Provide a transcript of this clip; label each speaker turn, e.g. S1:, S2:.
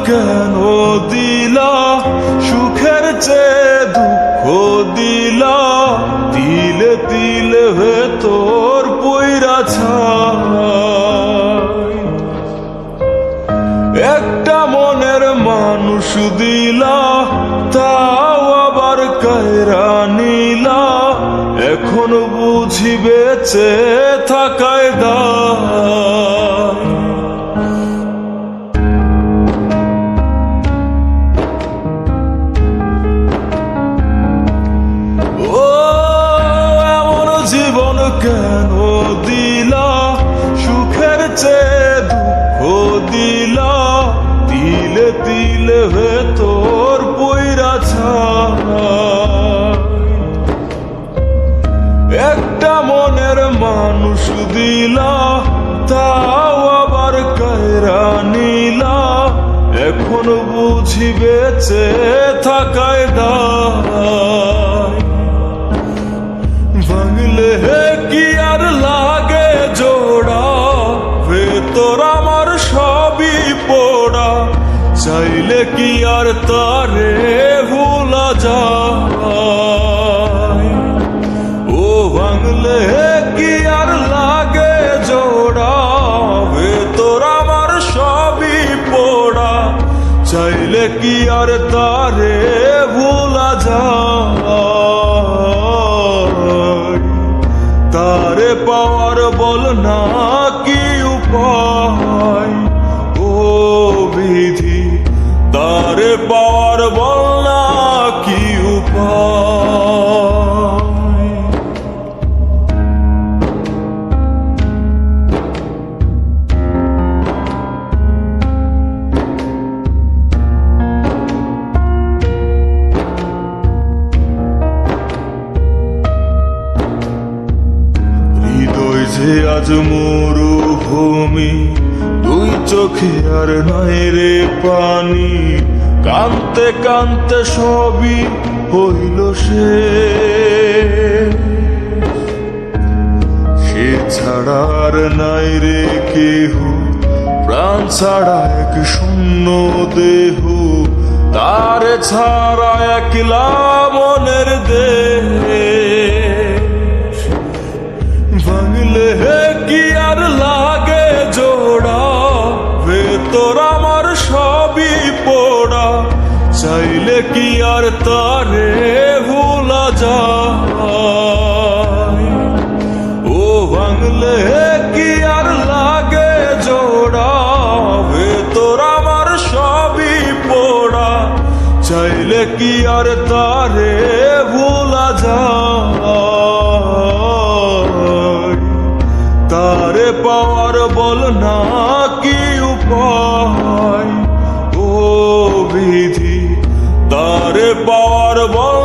S1: কেন দিলা, সুখের চেয়ে দুঃখ দিলা, তিলে তিলে ভেতর পইরা ছাই। একটা মনের মানুষ দিলা, তাও আবার কায়রা নিলা, এখন বুঝি বেঁচে থাকায় দায়। জীবন কেন দিলা, সুখের চেয়ে দুঃখ দিলা, তিলে তিলে ভেতর পইরা ছাই। একটা মনের মানুষ দিলা, তাও আবার কায়রা নিলা, এখন বুঝি বেঁচে থাকায় দায়। ভাঙলে কি আর লাগে জোড়া, ভেতর আমার সবই পোড়া, চাইলে কি আর তারে ভোলা যায়। ও ভাঙলে কি আর লাগে জোড়া, ভেতর আমার সবই পোড়া, চাইলে কি আর তারে ভোলা যায়। তারে পাওয়ার বল না কি উপায়, ও বিধি তারে পাওয়ার বল না কি উপায়। যে আজ মরুভূমি, দুই চোখে আর নাই রে পানি, কানতে কানতে সবই হইল সে ছাড়া আর নাই রে কেহ, প্রাণ ছাড়া এক শূন্য দেহ, তার ছাড়া একলা মনের দেশ। ভাঙলে কি আর লাগে জোড়া, ভেতর আমার সবই পোড়া, চাইলে কি আর তারে ভোলা যায়। ও ভাঙলে কি আর লাগে জোড়া, ভেতর আমার সবই পোড়া, চাইলে কি আর তারে ভোলা যায়। তারে পাওয়ার বল না কি উপায়, ও বিধি তারে পাওয়ার বল